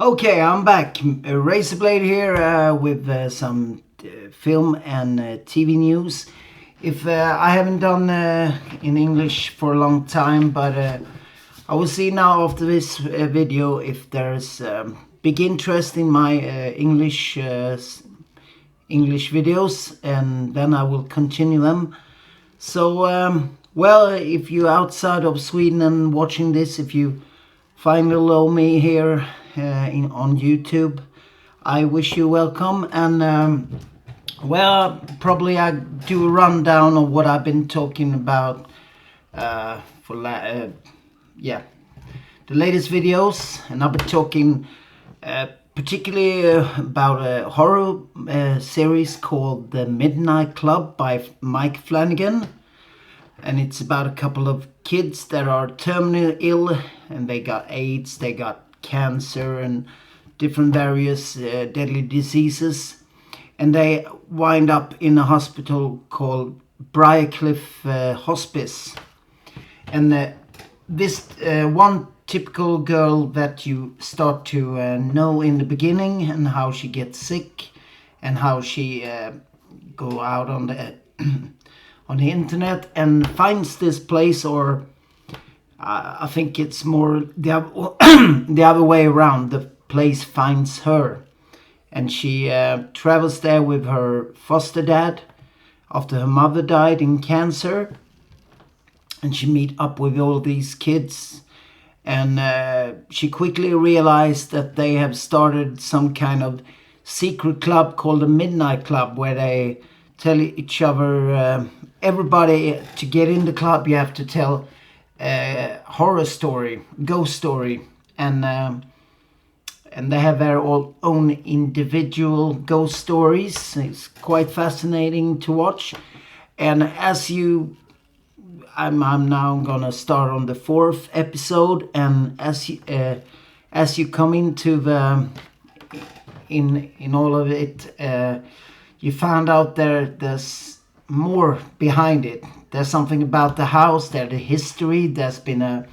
Okay, I'm back. Razorblade here with some film and TV news. If I haven't done in English for a long time, but I will see now after this video if there's big interest in my English videos, and then I will continue them. So, well, if you're outside of Sweden and watching this, if you find below me here on YouTube, I wish you welcome. And well, probably I do a rundown of what I've been talking about yeah, the latest videos, and I've been talking particularly about a horror series called The Midnight Club by Mike Flanagan. And it's about a couple of kids that are terminally ill, and they got AIDS, they got cancer, and different various deadly diseases. And they wind up in a hospital called Briarcliff Hospice. And this one typical girl that you start to know in the beginning, and how she gets sick, and how she go out on the on the internet and finds this place, or I think it's more the other way around. The place finds her, and she travels there with her foster dad after her mother died in cancer, and she meet up with all these kids, and she quickly realized that they have started some kind of secret club called the Midnight Club, where they tell each other, everybody, to get in the club you have to tell a horror story, ghost story, and they have their own individual ghost stories. It's quite fascinating to watch. And I'm now gonna start on the fourth episode, and as you come into the in all of it, you found out there's more behind it. There's something about the house, there's the history, there's been a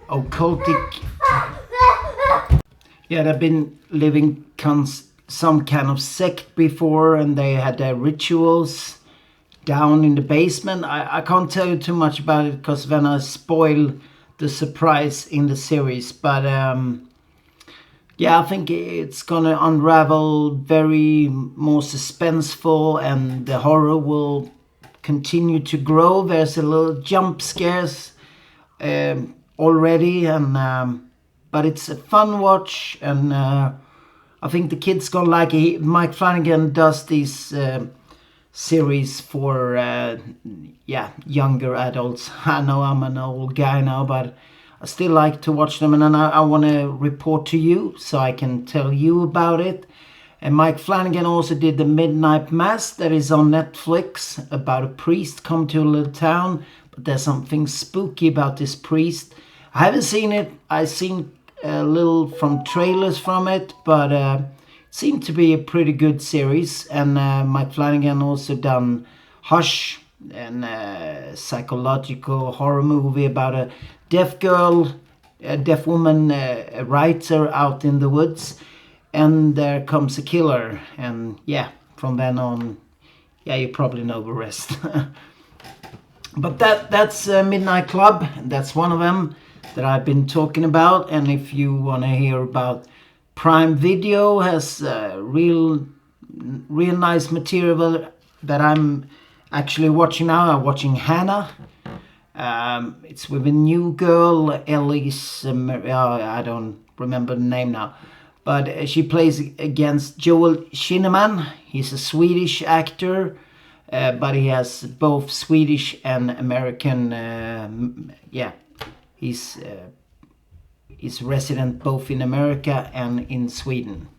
occultic, yeah, they've been living some kind of sect before, and they had their rituals down in the basement. I can't tell you too much about it because then I spoil the surprise in the series, but yeah, I think it's gonna unravel very more suspenseful, and the horror will continue to grow. There's a little jump scares already, and but it's a fun watch, and I think the kids gonna like it. Mike Flanagan does these series for younger adults. I know I'm an old guy now, but I still like to watch them, and then I want to report to you so I can tell you about it. And Mike Flanagan also did the Midnight Mass that is on Netflix, about a priest come to a little town, but there's something spooky about this priest. I haven't seen it. I've seen a little from trailers from it, but it seemed to be a pretty good series. And Mike Flanagan also done Hush, and psychological horror movie about a deaf girl, a deaf woman, a writer out in the woods, and there comes a killer, and yeah, from then on, yeah, you probably know the rest. But that's Midnight Club. That's one of them that I've been talking about. And if you want to hear about, Prime Video has real nice material that I'm actually watching now. I'm watching Hannah. It's with a new girl, Elise. I don't remember the name now, but she plays against Joel Kinnaman. He's a Swedish actor, but he has both Swedish and American. He's resident both in America and in Sweden.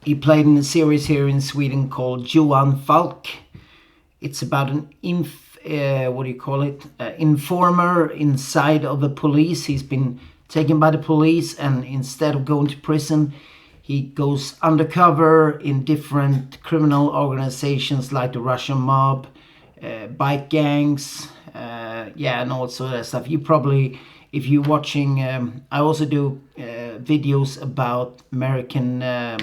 He played in a series here in Sweden called Johan Falk. It's about an informer inside of the police. He's been taken by the police, and instead of going to prison, he goes undercover in different criminal organizations like the Russian mob, bike gangs, and also that stuff. You probably, if you're watching, I also do videos about American, not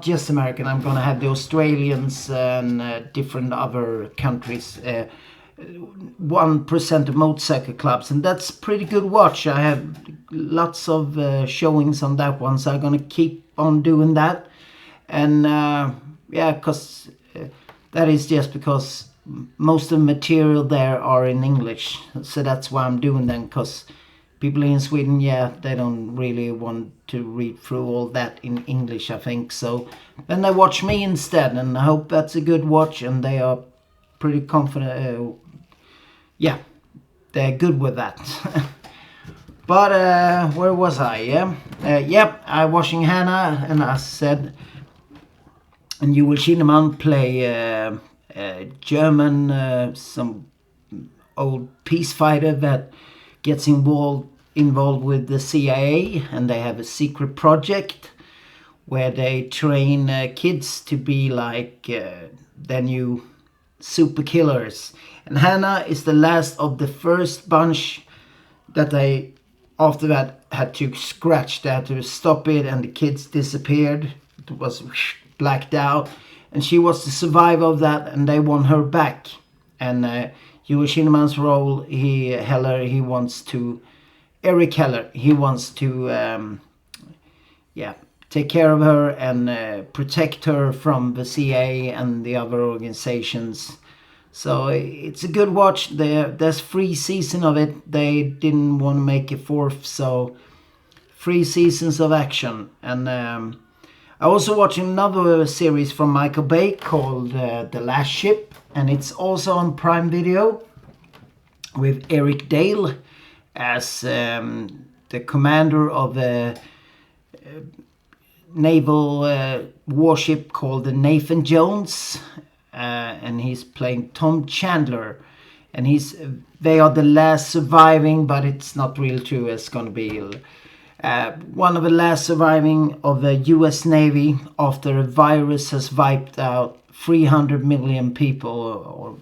just American. I'm gonna have the Australians and different other countries. 1% of motorcycle clubs, and that's pretty good watch. I have lots of showings on that one, so I'm gonna keep on doing that. And yeah, because that is just because most of the material there are in English, so that's why I'm doing them, because people in Sweden, yeah, they don't really want to read through all that in English, I think. So then they watch me instead, and I hope that's a good watch, and they are pretty confident. Yeah, they're good with that. But where was I? Yep, I watching Hannah, and I said, and Joel Kinnaman play German, some old peace fighter that gets involved with the CIA, and they have a secret project where they train kids to be like their new super killers. And Hannah is the last of the first bunch that they, after that, had to scratch. They had to stop it, and the kids disappeared. It was blacked out, and she was the survivor of that, and they want her back. And Joel Kinnaman's role, Eric Heller, he wants to take care of her and protect her from the CIA and the other organizations. So it's a good watch. There's 3 seasons of it. They didn't want to make a 4th, so 3 seasons of action. And I also watched another series from Michael Bay called The Last Ship, and it's also on Prime Video, with Eric Dale as the commander of a naval warship called the Nathan Jones, and he's playing Tom Chandler, and they are the last surviving, but it's not real true. It's gonna be one of the last surviving of the US Navy after a virus has wiped out 300 million people, or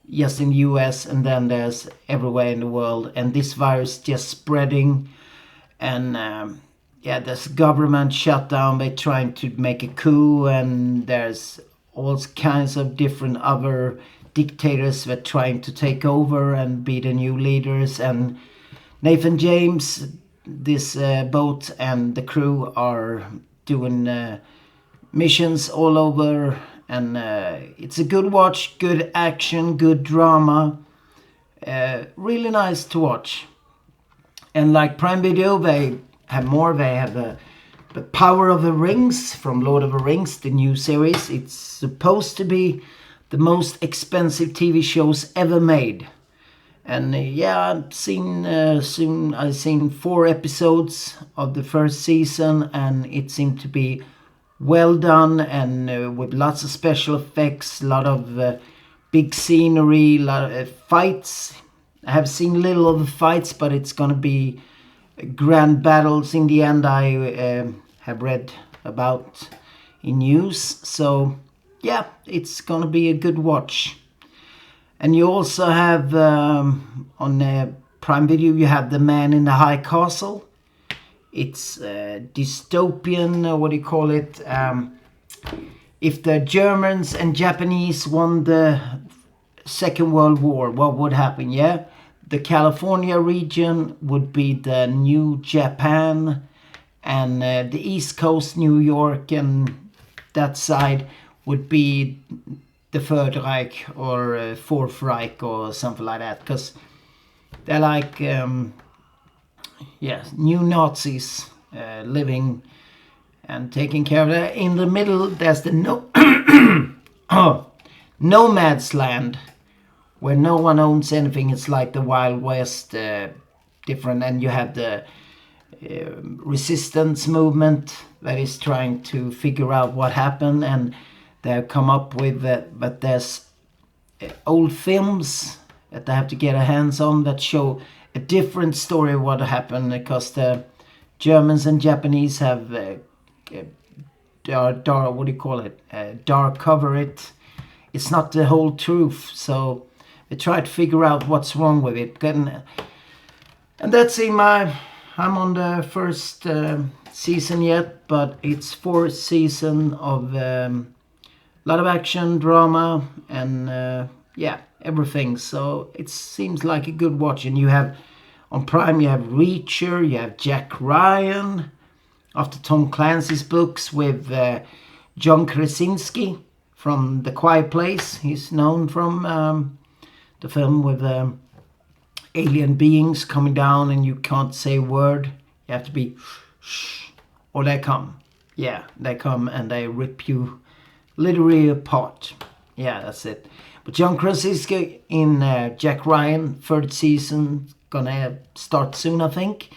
just in the US, and then there's everywhere in the world, and this virus just spreading, and there's government shutdown. They're trying to make a coup, and there's all kinds of different other dictators that are trying to take over and be the new leaders. And Nathan James, this boat, and the crew are doing missions all over, and it's a good watch, good action, good drama, really nice to watch. And like Prime Video, they have more. They have the Power of the Rings from Lord of the Rings, the new series. It's supposed to be the most expensive TV shows ever made. And I've seen 4 episodes of the first season, and it seemed to be well done, and with lots of special effects, a lot of big scenery, a lot of fights. I have seen little of the fights, but it's gonna be grand battles in the end. I have read about in news, so yeah, it's gonna be a good watch. And you also have on Prime Video, you have The Man in the High Castle. It's dystopian, what do you call it? If the Germans and Japanese won the Second World War, what would happen? Yeah, the California region would be the new Japan, and the East Coast, New York, and that side would be the Third Reich or Fourth Reich or something like that, because they're like new Nazis living and taking care of that. In the middle, there's the nomad's land, where no one owns anything. It's like the Wild West, different, and you have the resistance movement that is trying to figure out what happened, and they've come up with that. But there's old films that they have to get a hands on that show a different story of what happened, because the Germans and Japanese have what do you call it? Dark cover it. It's not the whole truth, so they try to figure out what's wrong with it. And that's in my, I'm on the first season yet, but it's 4th season of a lot of action, drama, and yeah, everything. So it seems like a good watch. And you have on Prime, you have Reacher, you have Jack Ryan, after Tom Clancy's books, with John Krasinski from The Quiet Place. He's known from the film with alien beings coming down and you can't say a word. You have to be shh, or they come. Yeah, they come and they rip you literally apart. Yeah, that's it. But John Krasinski in Jack Ryan, 3rd season, gonna start soon, I think.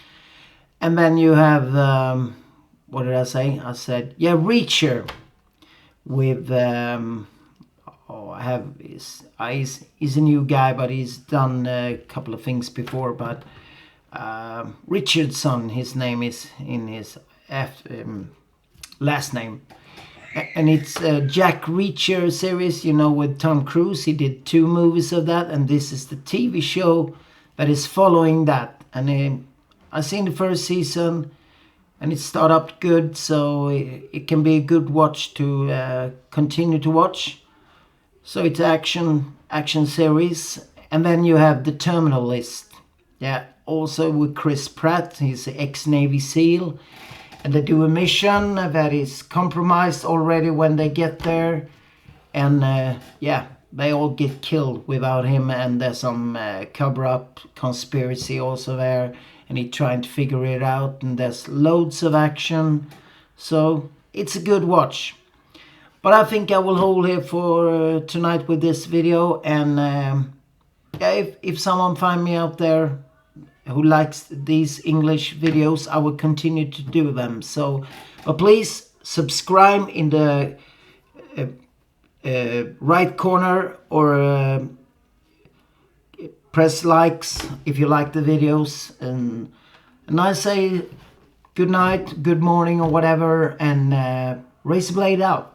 And then you have, what did I say? I said, yeah, Reacher with, he's a new guy, but he's done a couple of things before. But Richardson, his name is in his last name. And it's Jack Reacher series, you know, with Tom Cruise. He did 2 movies of that, and this is the TV show that is following that. And I've seen the 1st season, and it started up good, so it can be a good watch to continue to watch. So it's action series. And then you have The Terminal List. Yeah, also with Chris Pratt. He's an ex-Navy SEAL. And they do a mission that is compromised already when they get there. And yeah, they all get killed without him. And there's some cover-up conspiracy also there. And he's trying to figure it out. And there's loads of action. So it's a good watch. But I think I will hold here for tonight with this video. And yeah, if someone find me out there who likes these English videos, I will continue to do them. So, but please subscribe in the right corner, or press likes if you like the videos. And I say good night, good morning, or whatever, and Razorblade out.